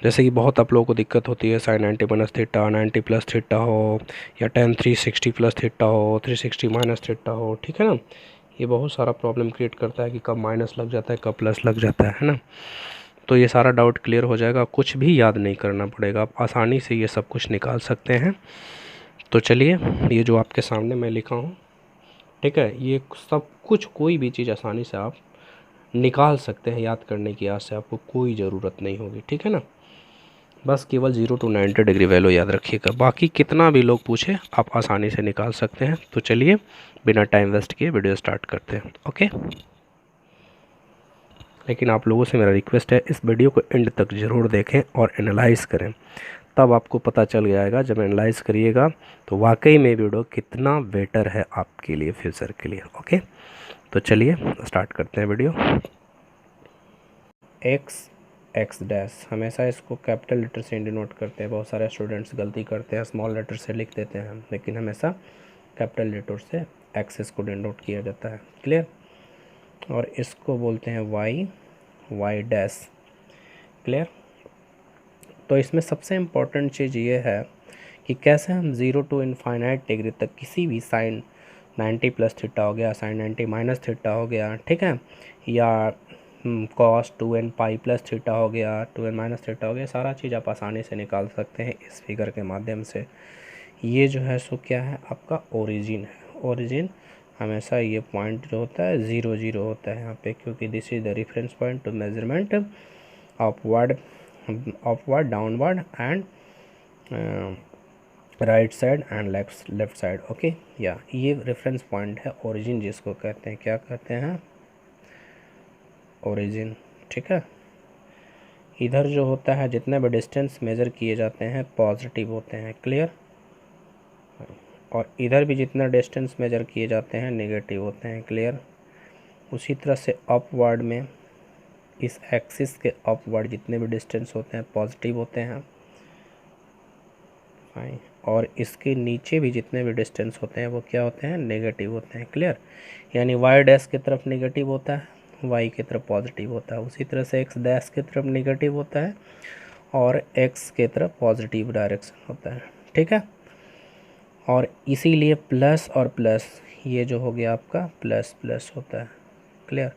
जैसे कि बहुत आप लोगों को दिक्कत होती है sine 90 minus theta, 90 plus theta हो, या टेन 360 प्लस थीटा हो, 360 माइनस थीटा हो, ठीक है ना। ये बहुत सारा प्रॉब्लम क्रिएट करता है कि कब माइनस लग जाता है, कब प्लस लग जाता है ना। तो ये सारा डाउट क्लियर हो जाएगा, कुछ भी याद नहीं करना पड़ेगा, आप आसानी से ये सब कुछ निकाल सकते हैं। तो चलिए, ये जो आपके सामने मैं लिखा हूँ, ठीक है, ये सब कुछ कोई भी चीज़ आसानी से आप निकाल सकते हैं, याद करने की आज से आपको कोई ज़रूरत नहीं होगी, ठीक है ना। बस केवल 0 to 90 डिग्री वैल्यू याद रखिएगा, बाकी कितना भी लोग पूछे आप आसानी से निकाल सकते हैं। तो चलिए बिना टाइम वेस्ट किए वीडियो स्टार्ट करते हैं। ओके, लेकिन आप लोगों से मेरा रिक्वेस्ट है, इस वीडियो को एंड तक ज़रूर देखें और एनालाइज़ करें, तब आपको पता चल जाएगा, जब एनालाइज़ करिएगा तो वाकई में वीडियो कितना बेटर है आपके लिए, फ्यूचर के लिए। ओके, तो चलिए स्टार्ट करते हैं वीडियो। एक्स डैश, हमेशा इसको कैपिटल लेटर से डिनोट करते हैं, बहुत सारे स्टूडेंट्स गलती करते हैं, स्मॉल लेटर से लिख देते हैं, लेकिन हमेशा कैपिटल लेटर से एक्सेस को डिनोट किया जाता है। क्लियर। और इसको बोलते हैं वाई डैश। क्लियर। तो इसमें सबसे इम्पोर्टेंट चीज़ ये है कि कैसे हम 0 to इनफाइनाइट डिग्री तक किसी भी साइन 90 प्लस थीटा हो गया, साइन 90 माइनस थीटा हो गया, ठीक है, या कॉस 2n पाई प्लस थीटा हो गया, 2n माइनस थीटा हो गया, सारा चीज़ आप आसानी से निकाल सकते हैं इस फिगर के माध्यम से। ये जो है सो क्या है, आपका ओरिजिन है। ओरिजिन हमेशा ये पॉइंट जो होता है 0 0 होता है यहाँ पे, क्योंकि this is the reference point two measurement upward downward and right side and left side. Okay, या ये रेफरेंस पॉइंट है ओरिजिन, जिसको कहते हैं, क्या कहते हैं, ओरिजिन। ठीक है। इधर जो होता है जितने भी डिस्टेंस मेज़र किए जाते हैं पॉजिटिव होते हैं। क्लियर। और इधर भी जितना डिस्टेंस मेज़र किए जाते हैं नेगेटिव होते हैं। क्लियर। उसी तरह से अपवर्ड में इस एक्सिस के अपवर्ड जितने भी डिस्टेंस होते हैं पॉजिटिव होते हैं। फाइन। और इसके नीचे भी जितने भी डिस्टेंस होते हैं वो क्या होते हैं, नेगेटिव होते हैं। क्लियर। यानी वाई डैश की तरफ नेगेटिव होता है, वाई की तरफ पॉजिटिव होता है। उसी तरह से एक्स डैश की तरफ नेगेटिव होता है और एक्स की तरफ पॉजिटिव डायरेक्शन होता है। ठीक है। और इसीलिए प्लस और प्लस, ये जो हो गया आपका प्लस प्लस होता है। क्लियर।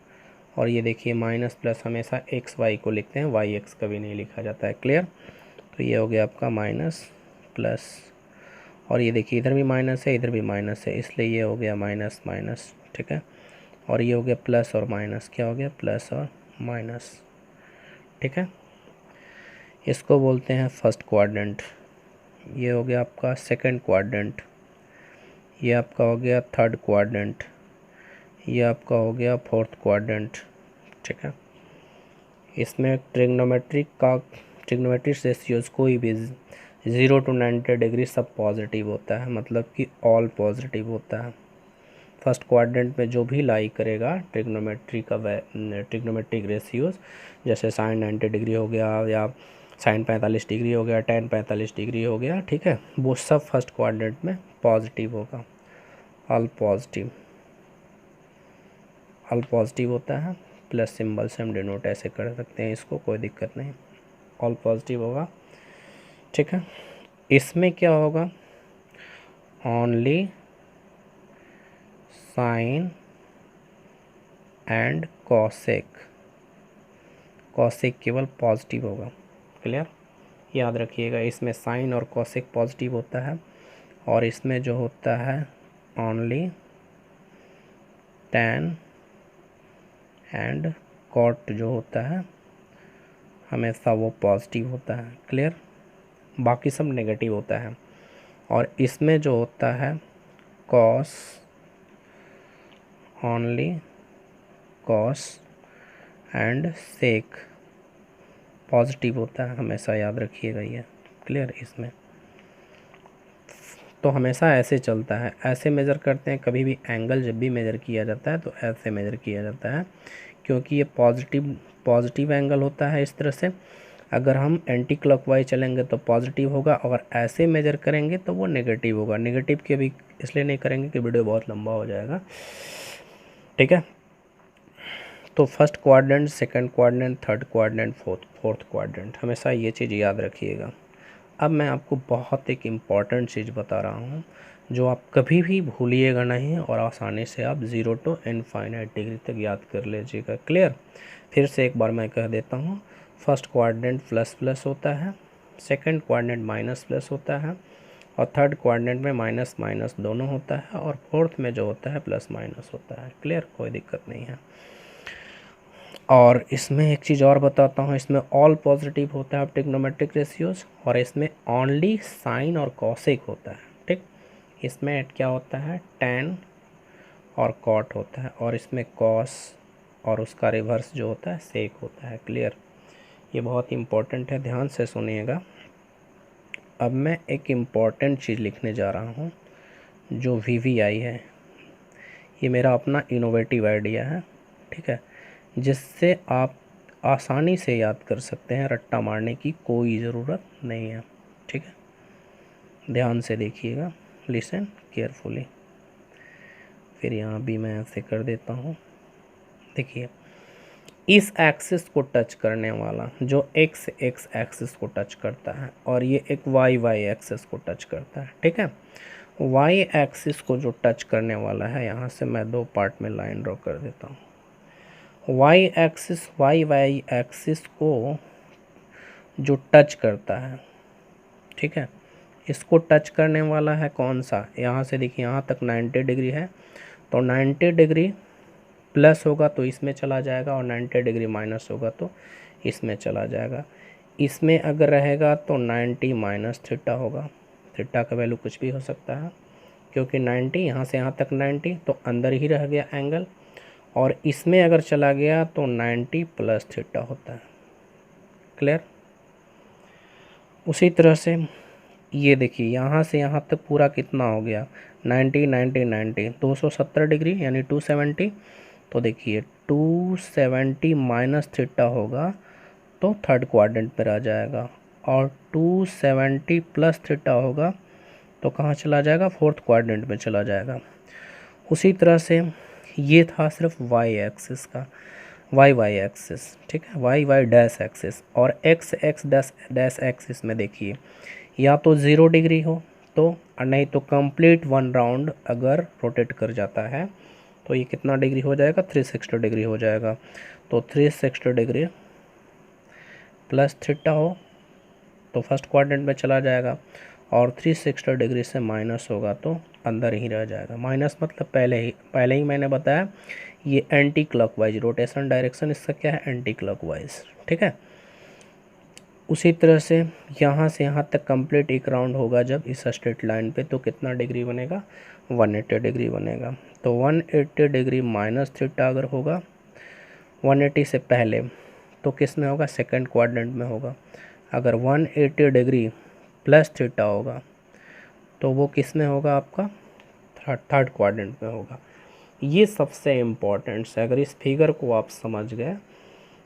और ये देखिए माइनस प्लस हमेशा एक्स वाई को लिखते हैं, वाई एक्स कभी नहीं लिखा जाता है। क्लियर। तो ये हो गया आपका माइनस प्लस, और ये देखिए इधर भी माइनस है, इधर भी माइनस है, इसलिए ये हो गया माइनस माइनस। ठीक है। और ये हो गया प्लस और माइनस, क्या हो गया, प्लस और माइनस। ठीक है। इसको बोलते हैं फर्स्ट क्वाड्रेंट। ये हो गया आपका सेकंड क्वाड्रेंट। ये आपका हो गया थर्ड क्वाड्रेंट। ये आपका हो गया फोर्थ क्वाड्रेंट। ठीक है। इसमें ट्रिग्नोमेट्रिक रेशियोज कोई भी 0 to 90 डिग्री सब पॉजिटिव होता है, मतलब कि ऑल पॉजिटिव होता है। फर्स्ट क्वाड्रेंट में जो भी लाई करेगा ट्रिग्नोमेट्रिक रेशियोज, जैसे साइन 90 डिग्री हो गया, या साइन 45 डिग्री हो गया, टेन 45 डिग्री हो गया, ठीक है, वो सब फर्स्ट क्वाड्रेंट में पॉजिटिव होगा। ऑल पॉजिटिव होता है, प्लस सिंबल से हम डिनोट ऐसे कर सकते हैं इसको, कोई दिक्कत नहीं, ऑल पॉजिटिव होगा। ठीक है। इसमें क्या होगा, only sine and cosec, cosec केवल पॉजिटिव होगा। क्लियर। याद रखिएगा, इसमें साइन और कॉसेक पॉजिटिव होता है, और इसमें जो होता है ओनली टैन एंड कॉट जो होता है हमेशा वो पॉजिटिव होता है। क्लियर। बाकी सब नेगेटिव होता है। और इसमें जो होता है cos, only cos and sec positive होता है हमेशा, याद रखिएगा ये। क्लियर। इसमें तो हमेशा ऐसे चलता है, ऐसे मेज़र करते हैं, कभी भी एंगल जब भी मेज़र किया जाता है तो ऐसे मेज़र किया जाता है, क्योंकि ये पॉजिटिव एंगल होता है। इस तरह से अगर हम एंटी क्लॉकवाइज चलेंगे तो पॉजिटिव होगा, अगर ऐसे मेज़र करेंगे तो वो नेगेटिव होगा। नेगेटिव के भी इसलिए नहीं करेंगे कि वीडियो बहुत लंबा हो जाएगा। ठीक है। तो first quadrant, second quadrant, third quadrant, fourth quadrant, हमेशा ये चीज़ याद रखिएगा। अब मैं आपको बहुत एक इम्पॉर्टेंट चीज़ बता रहा हूँ जो आप कभी भी भूलिएगा नहीं और आसानी से आप 0 to इनफाइनाइट डिग्री तक याद कर लीजिएगा। क्लियर? फिर से एक बार मैं कह देता हूँ, फर्स्ट क्वाड्रेंट प्लस प्लस होता है, सेकंड क्वाड्रेंट माइनस प्लस होता है, और थर्ड क्वाड्रेंट में माइनस माइनस दोनों होता है, और फोर्थ में जो होता है प्लस माइनस होता है। क्लियर? कोई दिक्कत नहीं है। और इसमें एक चीज़ और बताता हूँ, इसमें ऑल पॉजिटिव होता है ट्रिग्नोमेट्रिक रेशियोज, और इसमें ओनली साइन और कॉसेक होता है। ठीक? इसमें क्या होता है, टैन और कॉट होता है, और इसमें कॉस और उसका रिवर्स जो होता है सेक होता है। क्लियर? ये बहुत इंपॉर्टेंट है, ध्यान से सुनिएगा। अब मैं एक इम्पॉर्टेंट चीज़ लिखने जा रहा हूँ जो VVI है। ये मेरा अपना इनोवेटिव आइडिया है, ठीक है, जिससे आप आसानी से याद कर सकते हैं, रट्टा मारने की कोई ज़रूरत नहीं है। ठीक है, ध्यान से देखिएगा, लिसन केयरफुली। फिर यहाँ भी मैं ऐसे कर देता हूँ। देखिए, इस एक्सिस को टच करने वाला जो x एक्सिस को टच करता है, और ये एक y एक्सिस को टच करता है। ठीक है, y एक्सिस को जो टच करने वाला है, यहाँ से मैं दो पार्ट में लाइन ड्रॉ कर देता हूँ। y एक्सिस को जो टच करता है, ठीक है, इसको टच करने वाला है कौन सा, यहाँ से देखिए, यहाँ तक 90 डिग्री है, तो 90 डिग्री प्लस होगा तो इसमें चला जाएगा, और 90 डिग्री माइनस होगा तो इसमें चला जाएगा। इसमें अगर रहेगा तो 90 माइनस थीटा होगा। थीटा का वैल्यू कुछ भी हो सकता है, क्योंकि 90 यहाँ से यहाँ तक 90 तो अंदर ही रह गया एंगल, और इसमें अगर चला गया तो 90 प्लस थीटा होता है। क्लियर? उसी तरह से ये देखिए, यहाँ से यहाँ तक पूरा कितना हो गया, 90 90 90, 270 डिग्री यानी 270। तो देखिए 270 माइनस थीटा होगा तो थर्ड क्वाड्रेंट पर आ जाएगा, और 270 प्लस थीटा होगा तो कहाँ चला जाएगा, फोर्थ क्वाड्रेंट में चला जाएगा। उसी तरह से ये था सिर्फ y एक्सिस का, y एक्सिस, ठीक है, y डैश एक्सिस, और x डैश एक्सिस में देखिए, या तो 0 डिग्री हो तो, और नहीं तो कंप्लीट 1 राउंड अगर रोटेट कर जाता है तो ये कितना डिग्री हो जाएगा, 360 डिग्री हो जाएगा। तो 360 डिग्री प्लस थीटा हो तो फर्स्ट क्वाड्रेंट में चला जाएगा, और 360 डिग्री से माइनस होगा तो अंदर ही रह जाएगा। माइनस मतलब पहले ही मैंने बताया, ये एंटी क्लॉकवाइज रोटेशन डायरेक्शन इसका क्या है, एंटी क्लॉकवाइज। ठीक है, उसी तरह से यहाँ से यहाँ तक कंप्लीट एक राउंड होगा जब इस स्ट्रेट लाइन पे, तो कितना डिग्री बनेगा, 180 डिग्री बनेगा। तो 180 डिग्री माइनस थीटा अगर होगा 180 से पहले, तो किस में होगा, सेकंड क्वाड्रेंट में होगा। अगर 180 डिग्री प्लस थीटा होगा तो वो किस में होगा, आपका थर्ड क्वाड्रेंट में होगा। ये सबसे इम्पॉर्टेंट है। अगर इस फिगर को आप समझ गए,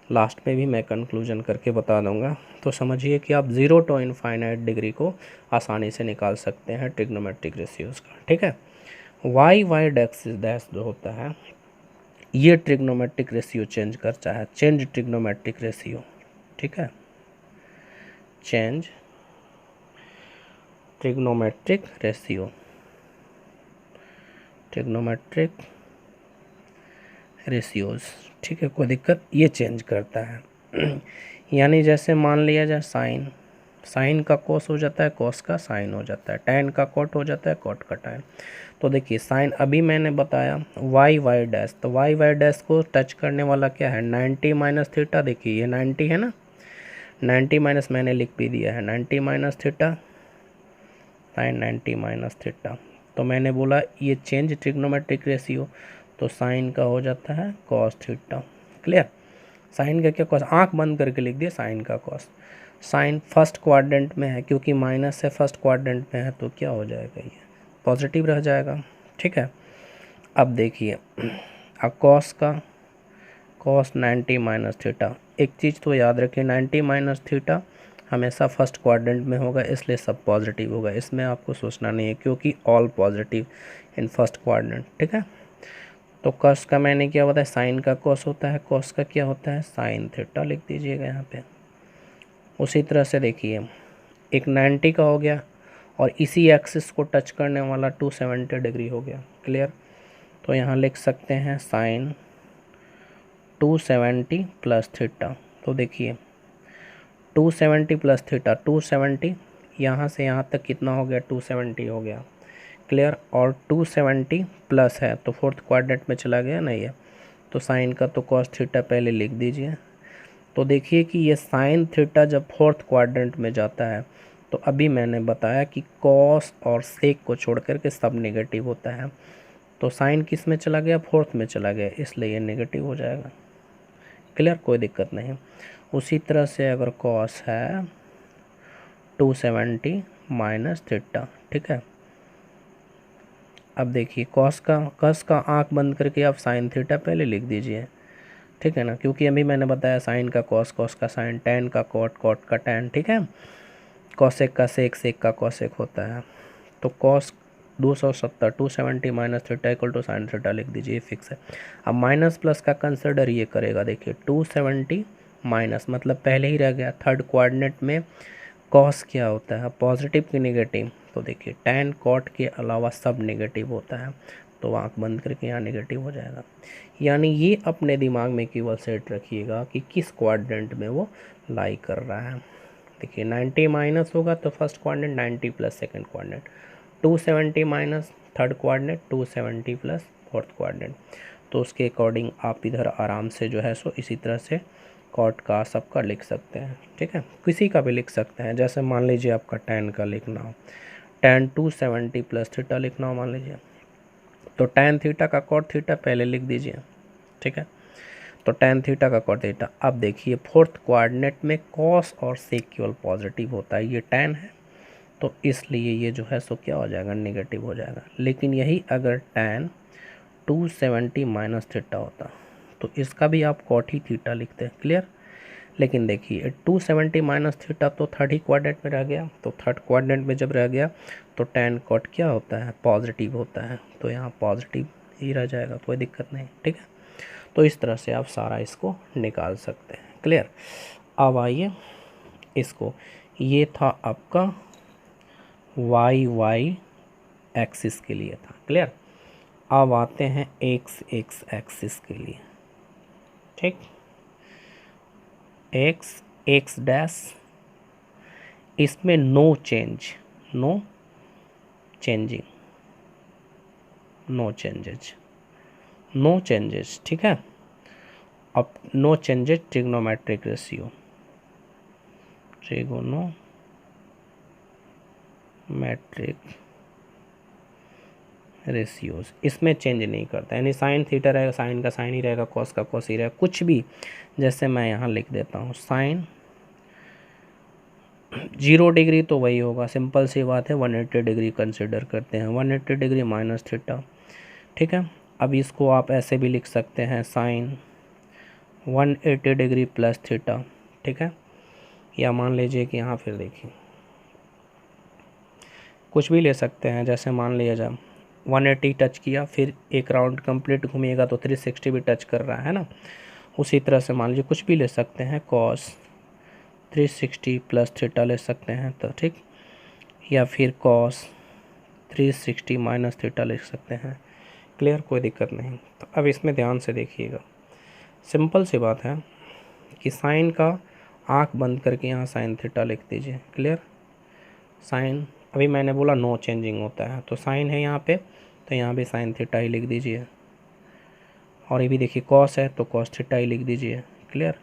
लास्ट में भी मैं कंक्लूजन करके बता दूंगा, तो समझिए कि आप 0 to इनफाइनाइट डिग्री को आसानी से निकाल सकते हैं ट्रिग्नोमेट्रिक रेशियोज़ का। ठीक है, y डैश जो होता है, ये ट्रिग्नोमेट्रिक रेशियो चेंज करता है, चेंज ट्रिग्नोमेट्रिक रेशियो। ठीक है, change trigonometric ratio, trigonometric ratios. ठीक है, कोई दिक्कत, ये चेंज करता है। यानी जैसे मान लिया जाए साइन का कॉस हो जाता है, कॉस का साइन हो जाता है, टैन का कॉट हो जाता है, कॉट का टैन। तो देखिए साइन, अभी मैंने बताया y डैश, तो y डैश को टच करने वाला क्या है, 90 माइनस थीटा। देखिए ये 90 है ना, 90 माइनस मैंने लिख भी दिया है, 90 minus theta, sine 90 minus theta. तो मैंने बोला ये चेंज ट्रिग्नोमेट्रिक रेशियो, तो साइन का हो जाता है कॉस थीटा। क्लियर? साइन का क्या कॉस, आंख बंद करके लिख दिए साइन का कॉस। साइन फर्स्ट क्वाड्रेंट में है, क्योंकि माइनस से फर्स्ट क्वाड्रेंट में है, तो क्या हो जाएगा, ये पॉजिटिव रह जाएगा। ठीक है, अब देखिए, अब कॉस का, कॉस 90 माइनस थीटा। एक चीज़ तो याद रखिए, 90 माइनस थीटा हमेशा फर्स्ट क्वाड्रेंट में होगा, इसलिए सब पॉजिटिव होगा, इसमें आपको सोचना नहीं है, क्योंकि all positive in first quadrant. ठीक है, तो कॉस का मैंने क्या होता है, साइन का कॉस होता है, कॉस का क्या होता है, साइन थीटा लिख दीजिएगा यहाँ पे। उसी तरह से देखिए एक 90 का हो गया और इसी एक्सिस को टच करने वाला 270 डिग्री हो गया। क्लियर? तो यहाँ लिख सकते हैं साइन 270 प्लस थीटा। तो देखिए 270 प्लस थीटा, 270 यहाँ से यहाँ तक कितना हो गया, 270 हो गया। क्लियर? और 270 प्लस है तो फोर्थ क्वाड्रेंट में चला गया ना ये, तो साइन का तो कॉस थीटा पहले लिख दीजिए। तो देखिए कि ये साइन थीटा जब फोर्थ क्वाड्रेंट में जाता है तो अभी मैंने बताया कि कॉस और सेक को छोड़ करके सब नेगेटिव होता है। तो साइन किस में चला गया, फोर्थ में चला गया, इसलिए ये नेगेटिव हो जाएगा। क्लियर? कोई दिक्कत नहीं। उसी तरह से अगर कॉस है 270 माइनस थीटा, ठीक है। अब देखिए कॉस का आंख बंद करके आप साइन थीटा पहले लिख दीजिए, ठीक है ना, क्योंकि अभी मैंने बताया साइन का कॉस, कॉस का साइन, टेन का कॉट, कॉट का टेन, ठीक है। कॉसेक का सेक, सेक का कॉसेक होता है। तो cos 270 270 minus theta equal to sine theta लिख दीजिए, फिक्स है। अब माइनस प्लस का कंसिडर ये करेगा, देखिए 270 माइनस मतलब पहले ही रह गया, थर्ड कोऑर्डिनेट में कॉस क्या होता है, पॉजिटिव की नेगेटिव। तो देखिए टेन कॉट के अलावा सब नेगेटिव होता है, तो आँख बंद करके यहाँ नेगेटिव हो जाएगा। यानी ये अपने दिमाग में केवल सेट रखिएगा कि किस क्वाड्रेंट में वो लाई कर रहा है। देखिए 90 माइनस होगा तो first quadrant, 90 plus second quadrant, 270 minus third quadrant, 270 plus fourth quadrant. तो उसके अकॉर्डिंग आप इधर आराम से जो है सो इसी तरह से कॉट का सबका लिख सकते हैं, ठीक है। किसी का भी लिख सकते हैं, जैसे मान लीजिए आपका टेन का लिखना हो, टेन 270 प्लस थीटा लिखना हो मान लीजिए, तो टेन थीटा का कॉट थीटा पहले लिख दीजिए, ठीक है। तो टेन थीटा का कॉट थीटा। अब देखिए फोर्थ कोऑर्डिनेट में कॉस और सेक केवल पॉजिटिव होता है, ये टेन है तो इसलिए ये जो है सो क्या हो जाएगा, नेगेटिव हो जाएगा। लेकिन यही अगर टेन 270 माइनस थीटा होता तो इसका भी आप कॉट ही थीटा लिखते हैं। क्लियर? लेकिन देखिए 270 माइनस थीटा तो थर्ड ही क्वाड्रेंट में रह गया, तो थर्ड क्वाड्रेंट में जब रह गया तो टेन कॉट क्या होता है, पॉजिटिव होता है, तो यहाँ पॉजिटिव ही रह जाएगा, कोई दिक्कत नहीं, ठीक है। तो इस तरह से आप सारा इसको निकाल सकते हैं। क्लियर? अब आइए इसको, ये था आपका वाई एक्सिस के लिए था। क्लियर? अब आते हैं एक्स एक्सिस के लिए, ठीक। एक्स डैश, इसमें no change, no changing, no changes, no changes, ठीक है। अब no changes trigonometric ratio, trigonometric ratios, इसमें चेंज नहीं करता, यानी साइन थीटा रहेगा, साइन का साइन ही रहेगा, कॉस का कॉस ही रहेगा, कुछ भी। जैसे मैं यहाँ लिख देता हूँ साइन 0 डिग्री तो वही होगा, सिंपल सी बात है, 180 डिग्री कंसिडर करते हैं, 180 डिग्री माइनस थीटा, ठीक है। अब इसको आप ऐसे भी लिख सकते हैं साइन 180 डिग्री प्लस थीटा, ठीक है। या मान लीजिए कि यहाँ फिर देखिए कुछ भी ले सकते हैं, जैसे मान लिया जाए 180 टच किया, फिर एक राउंड कंप्लीट घूमिएगा तो 360 भी टच कर रहा है ना। उसी तरह से मान लीजिए कुछ भी ले सकते हैं, कॉस 360 प्लस थीटा ले सकते हैं तो ठीक, या फिर कॉस 360 माइनस थीटा ले सकते हैं। क्लियर? कोई दिक्कत नहीं। तो अब इसमें ध्यान से देखिएगा, सिंपल सी बात है कि साइन का आँख बंद करके यहाँ साइन थीटा लिख दीजिए। क्लियर? साइन, अभी मैंने बोला नो चेंजिंग होता है, तो साइन है यहाँ पे, तो यहाँ भी साइन थीटा ही लिख दीजिए। और ये भी देखिए कॉस है तो कॉस थीटा ही लिख दीजिए। क्लियर?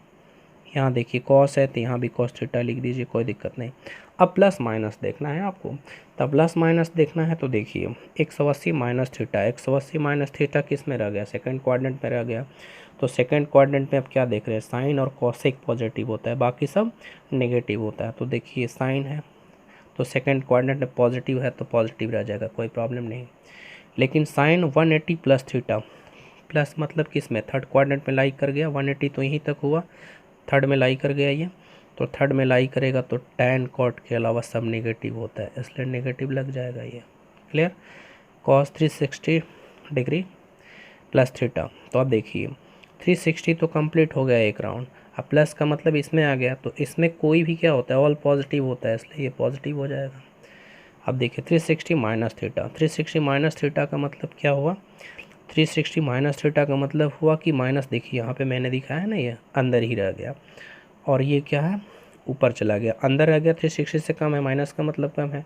यहाँ देखिए कॉस है तो यहाँ भी कॉस थीटा लिख दीजिए, कोई दिक्कत नहीं। अब प्लस माइनस देखना है आपको, तब प्लस माइनस देखना है तो देखिए 180 माइनस थीटा, 180 माइनस थीटा किस में रह गया, सेकंड क्वाड्रेंट में रह गया। तो सेकंड क्वाड्रेंट में अब क्या देख रहे हैं, साइन और कॉसेक पॉजिटिव होता है, बाकी सब नेगेटिव होता है। तो देखिए साइन है तो सेकंड क्वाड्रेंट में पॉजिटिव है तो पॉजिटिव रह जाएगा, कोई प्रॉब्लम नहीं। लेकिन साइन 180 प्लस थीटा, प्लस मतलब किस में, थर्ड क्वाड्रेंट में लाई कर गया, 180 तो यहीं तक हुआ, थर्ड में लाई कर गया ये, तो थर्ड में लाई करेगा तो टैन कॉट के अलावा सब नेगेटिव होता है, इसलिए नेगेटिव लग जाएगा ये। Clear? Cos 360 degree plus theta. तो अब देखिए 360 तो कंप्लीट हो गया एक राउंड। अब प्लस का मतलब इसमें आ गया, तो इसमें कोई भी क्या होता है, ऑल पॉजिटिव होता है, इसलिए ये पॉजिटिव हो जाएगा। अब देखिए 360 माइनस थीटा, 360 माइनस थीटा का मतलब क्या हुआ, 360 माइनस थीटा का मतलब हुआ कि माइनस, देखिए यहाँ पे मैंने दिखाया है ना, ये अंदर ही रह गया, और ये क्या है, ऊपर चला गया, अंदर रह गया, 360 से कम है, माइनस का मतलब कम है।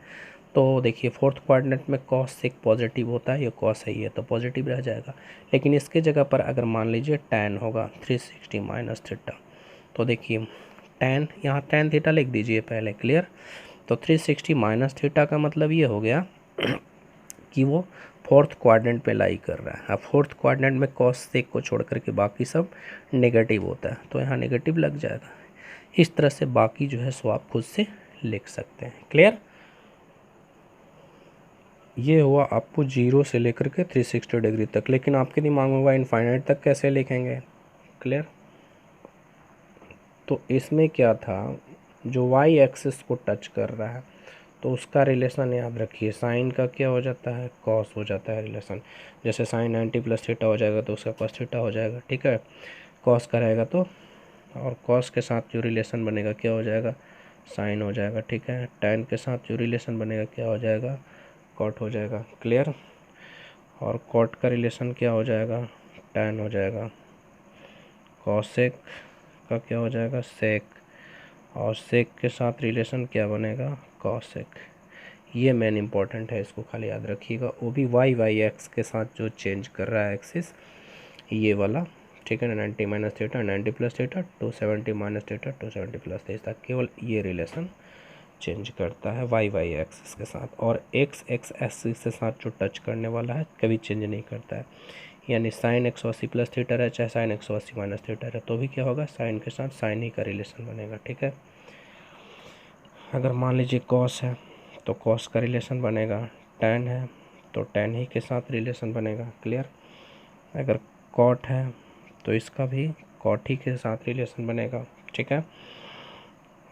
तो देखिए फोर्थ क्वाड्रेंट में कॉस सेक पॉजिटिव होता है, ये कॉस है, ये तो पॉजिटिव रह जाएगा। लेकिन इसके जगह पर अगर मान लीजिए टैन होगा 360 माइनस थीटा, तो देखिए टैन, यहाँ टैन थीटा लिख दीजिए पहले, क्लियर। तो 360 माइनस थीटा का मतलब ये हो गया कि वो फोर्थ क्वाड्रेंट पे लाई कर रहा है। अब फोर्थ क्वाड्रेंट में कॉस सेक को छोड़ करके बाकी सब नेगेटिव होता है, तो यहाँ नेगेटिव लग जाएगा। इस तरह से बाकी जो है सो आप खुद से लिख सकते हैं, क्लियर। ये हुआ आपको 0 से लेकर के 360 डिग्री तक, लेकिन आपके दिमाग में होगा इनफाइनाइट तक कैसे लिखेंगे, क्लियर। तो इसमें क्या था, जो वाई एक्सिस को टच कर रहा है तो उसका रिलेशन याद रखिए, साइन का क्या हो जाता है, कॉस हो जाता है रिलेशन। जैसे साइन 90 प्लस थीटा हो जाएगा तो उसका कॉस थीटा हो जाएगा, ठीक है। कॉस का रहेगा तो, और कॉस के साथ जो रिलेशन बनेगा क्या हो जाएगा, साइन हो जाएगा, ठीक है। टैन के साथ जो रिलेशन बनेगा क्या हो जाएगा, कॉट हो जाएगा, क्लियर। और कॉट का रिलेशन क्या हो जाएगा, टैन हो जाएगा। कॉसेक का क्या हो जाएगा, सेक, और सेक के साथ रिलेशन क्या बनेगा, कॉसेक। ये मेन इंपॉर्टेंट है, इसको खाली याद रखिएगा। वो भी वाई वाई एक्स के साथ जो चेंज कर रहा है एक्सिस, ये वाला, ठीक है ना। 90 minus theta 90 plus theta, 270 minus theta 270 plus theta, केवल ये रिलेशन चेंज करता है वाई वाई एक्सिस के साथ। और एक्स एक्स एक्सिस के साथ जो टच करने वाला है कभी चेंज नहीं करता है। यानी साइन 180 प्लस थीटा है, चाहे साइन 180 माइनस थीटा है, तो भी क्या होगा, साइन के साथ साइन ही का रिलेशन बनेगा, ठीक है। अगर मान लीजिए कॉस है तो कॉस का रिलेशन बनेगा, टैन है तो टैन ही के साथ रिलेशन बनेगा, क्लियर। अगर कॉट है तो इसका भी कॉट ही के साथ रिलेशन बनेगा, ठीक है।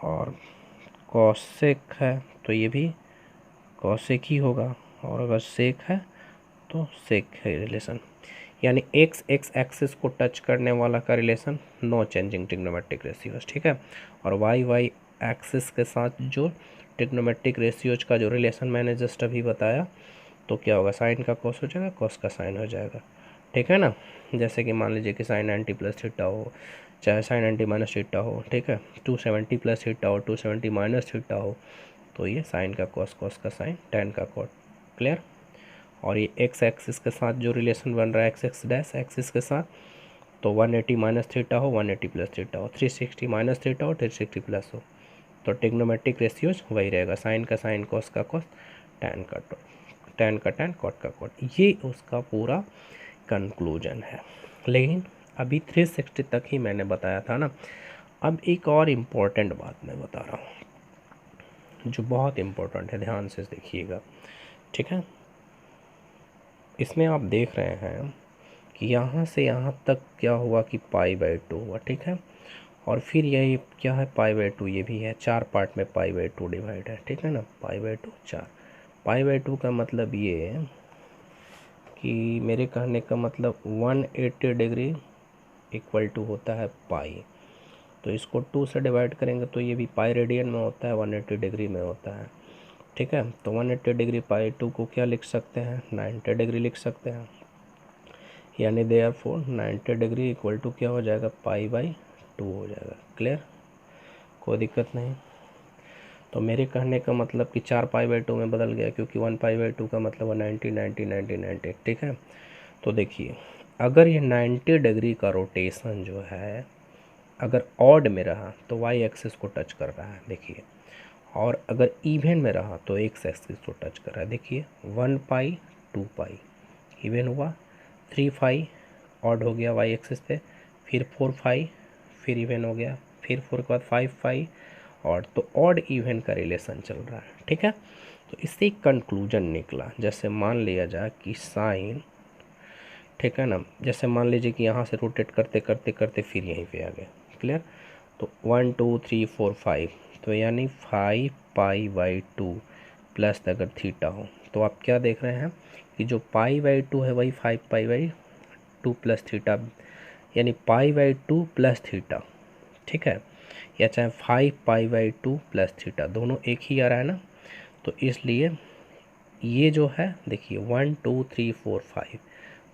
और कॉसेक है तो ये भी कॉसेक ही होगा, और अगर सेक है तो सेक है रिलेशन। यानी एक्स एक्स एक्सिस को टच करने वाला का relation no changing trigonometric ratios, ठीक है। और वाई वाई एक्सिस के साथ जो ट्रिग्नोमेट्रिक रेशियोज का जो रिलेशन मैंने जस्ट अभी बताया, तो क्या होगा, साइन का कॉस हो जाएगा, कॉस का साइन हो जाएगा, ठीक है ना। जैसे कि मान लीजिए कि साइन 90 प्लस थीटा हो, चाहे साइन 90 माइनस थीटा हो, ठीक है। 270 प्लस थीटा हो, 270 माइनस थीटा हो, तो ये साइन का कॉस, कॉस का साइन, टैन का कॉट, क्लियर। और ये एक्स एक्सिस के साथ जो रिलेशन बन रहा है एक्स एक्स डैश एक्सिस के साथ, तो 180 माइनस थीटा हो, 180 प्लस थीटा हो, 360 माइनस थीटा हो, 360 प्लस हो, तो ट्रिग्नोमेट्रिक रेशियोज वही रहेगा, साइन का साइन, कॉस का कॉस, टैन का टैन का टैन, कॉट का कॉट। ये उसका पूरा कंक्लूजन है। लेकिन अभी 360 तक ही मैंने बताया था ना। अब एक और इम्पोर्टेंट बात मैं बता रहा हूँ जो बहुत इम्पोर्टेंट है, ध्यान से देखिएगा, ठीक है। इसमें आप देख रहे हैं कि यहाँ से यहाँ तक क्या हुआ कि π/2 हुआ, ठीक है। और फिर यही क्या है, π/2 ये भी है, 4 पार्ट में π/2 डिवाइड है, ठीक है ना। π/2 4, π/2 का मतलब ये है कि मेरे कहने का मतलब 180 डिग्री इक्वल टू होता है पाई। तो इसको 2 से डिवाइड करेंगे तो ये भी पाई रेडियन में होता है, 180 डिग्री में होता है, ठीक है। तो 180 डिग्री π/2 को क्या लिख सकते हैं, 90 डिग्री लिख सकते हैं। यानी देयरफॉर 90 डिग्री इक्वल टू क्या हो जाएगा, π/2 हो जाएगा, क्लियर, कोई दिक्कत नहीं। तो मेरे कहने का मतलब कि 4 π/2 में बदल गया, क्योंकि 1 π/2 का मतलब 90 90 90 90, ठीक है। तो देखिए अगर ये 90 डिग्री का रोटेशन जो है अगर ऑड में रहा तो वाई एक्सिस को टच कर रहा है, देखिए। और अगर इवन में रहा तो एक्स एक्सिस को टच कर रहा है, देखिए 1 पाई 2 पाई इवन हुआ, 3 पाई ऑड हो गया वाई एक्सिस पे, फिर 4 पाई फिर इवन हो गया, फिर 4 के बाद 5 पाई ऑड, तो ऑड इवन का रिलेशन चल रहा है, ठीक है। तो इससे एक कंक्लूजन निकला, जैसे मान लिया जाए कि साइन, ठीक है ना, जैसे मान लीजिए कि यहाँ से रोटेट करते करते करते फिर यहीं पे आ गए, क्लियर। तो 1 2 3 4 5, तो यानी 5π/2 प्लस अगर थीटा हो तो आप क्या देख रहे हैं कि जो π/2 है वही 5π/2 2 प्लस थीटा, यानी पाई बाई 2 प्लस थीटा, ठीक है, या चाहे 5 पाई बाई 2 प्लस थीटा, दोनों एक ही आ रहा है ना। तो इसलिए ये जो है देखिए 1 2 3 4 5,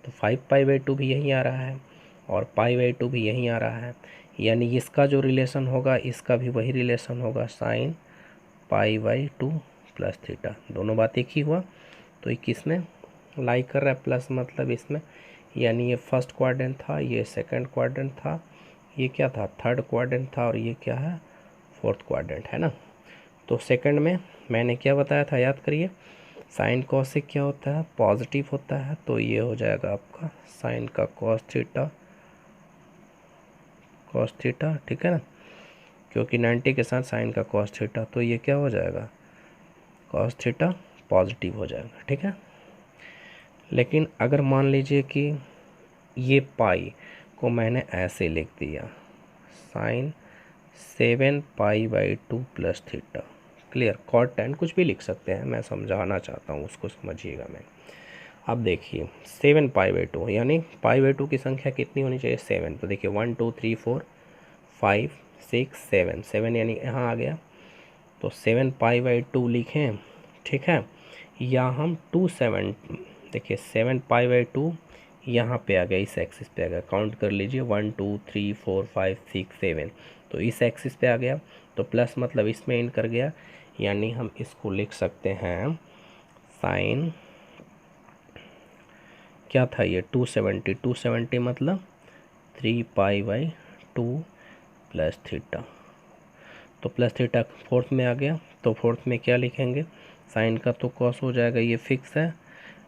तो 5 पाई बाई 2 भी यहीं आ रहा है और पाई बाई 2 भी यहीं आ रहा है, यानी इसका जो रिलेशन होगा इसका भी वही रिलेशन होगा, sine pi by 2 plus theta, दोनों बात एक ही हुआ। तो ये किस में लाई कर रहा है, प्लस मतलब इसमें, यानी ये फर्स्ट क्वाड्रेंट था, ये सेकंड क्वाड्रेंट था, ये क्या था, थर्ड क्वाड्रेंट था, और ये क्या है, फोर्थ क्वाड्रेंट है ना। तो सेकंड में मैंने क्या बताया था, याद करिए, साइन कॉसिक क्या होता है, पॉजिटिव होता है, तो ये हो जाएगा आपका साइन का कॉस थीटा, ठीक है ना, क्योंकि 90 के साथ साइन का कॉस थीटा, तो ये क्या हो जाएगा, कॉस थीटा पॉजिटिव हो जाएगा, ठीक है। लेकिन अगर मान लीजिए कि ये पाई को मैंने ऐसे लिख दिया, sine 7 pi by 2 plus theta, clear, cot tan कुछ भी लिख सकते हैं, मैं समझाना चाहता हूँ उसको, समझिएगा। मैं अब देखिए 7 पाई बाई 2, यानी पाई बाई 2 की संख्या कितनी होनी चाहिए, 7, तो देखिए 1 2 3 4 5 6 7, 7 यानी यहाँ आ गया, तो 7 पाई बाई 2 लिखें, ठीक है, या हम 2 7, देखिए 7 पाई बाई 2 यहाँ पे आ गया, इस एक्सिस पे आ गया, काउंट कर लीजिए 1 2 3 4 5 6 7, तो इस एक्सिस पे आ गया, तो प्लस मतलब इसमें इन कर गया, यानी हम इसको लिख सकते हैं साइन क्या था ये 270 मतलब 3 पाई बाई 2 प्लस थीटा, तो प्लस थीटा फोर्थ में आ गया, तो फोर्थ में क्या लिखेंगे, साइन का तो कॉस हो जाएगा, ये फिक्स है,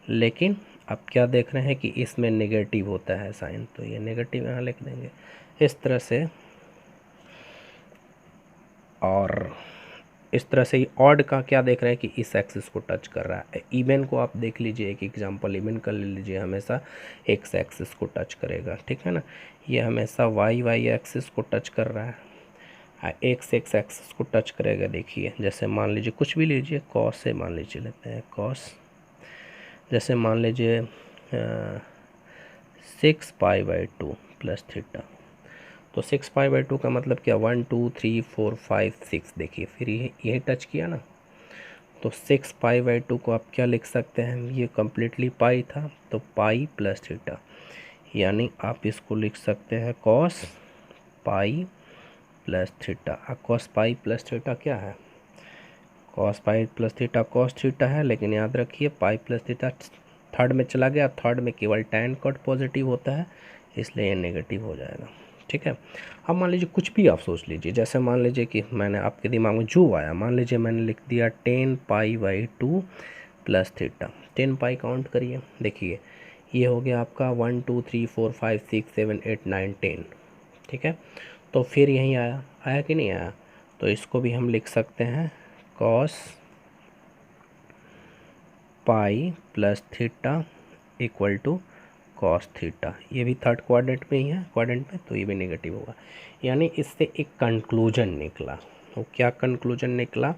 लेकिन अब क्या देख रहे हैं कि इसमें नेगेटिव होता है साइन, तो ये नेगेटिव यहाँ लिख देंगे इस तरह से। और इस तरह से ही ऑड का क्या देख रहे हैं कि इस एक्सिस को टच कर रहा है, इवन को आप देख लीजिए, एक एग्जांपल इवन कर लीजिए, हमेशा एक्स एक्सिस को टच करेगा, ठीक है ना, ये हमेशा वाई एक्सिस को टच कर रहा है, एक्स एक्सिस को टच करेगा। देखिए जैसे मान लीजिए कुछ भी लीजिए, कॉस से मान लीजिए लेते हैं, कॉस जैसे मान लीजिए 6 पाई बाई 2 प्लस थीटा, तो 6 पाई बाई 2 का मतलब क्या, 1 2 3 4 5 6, देखिए फिर यही टच किया ना, तो 6 पाई बाई 2 को आप क्या लिख सकते हैं, ये कम्प्लीटली पाई था, तो पाई प्लस थीटा, यानी आप इसको लिख सकते हैं cos pi plus theta. Cos pi plus theta क्या है, cos pi plus theta cos theta है, लेकिन याद रखिए पाई प्लस थीटा थर्ड में चला गया, थर्ड में केवल tan कॉट पॉजिटिव होता है, इसलिए ये नेगेटिव हो जाएगा, ठीक है। अब मान लीजिए कुछ भी आप सोच लीजिए, जैसे मान लीजिए कि मैंने आपके दिमाग में जो आया, मान लीजिए मैंने लिख दिया 10 पाई by 2 plus theta, 10 pi count करिए, देखिए ये हो गया आपका 1 2 3 4 5 6 7 8 9 10, ठीक है। तो फिर यहीं आया कि नहीं आया, तो इसको भी हम लिख सकते हैं cos pi plus theta equal to cos theta, ये भी थर्ड क्वाड्रेंट में ही है, क्वाड्रेंट में, तो ये भी नेगेटिव होगा। यानी इससे एक कंक्लूजन निकला, तो क्या कंक्लूजन निकला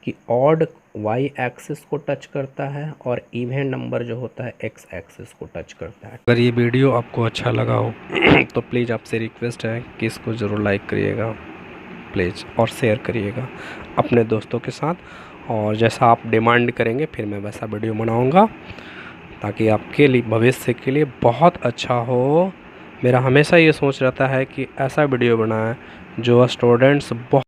कि ऑड वाई एक्सिस को टच करता है और इवन नंबर जो होता है एक्स एक्सिस को टच करता है। अगर ये वीडियो आपको अच्छा लगा हो तो प्लीज़ आपसे रिक्वेस्ट है कि इसको ज़रूर लाइक करिएगा प्लीज़, और शेयर करिएगा अपने दोस्तों के साथ, और जैसा आप डिमांड करेंगे फिर मैं वैसा वीडियो बनाऊंगा, ताकि आपके लिए भविष्य के लिए बहुत अच्छा हो। मेरा हमेशा ये सोच रहता है कि ऐसा वीडियो बनाएं जो स्टूडेंट्स बहुत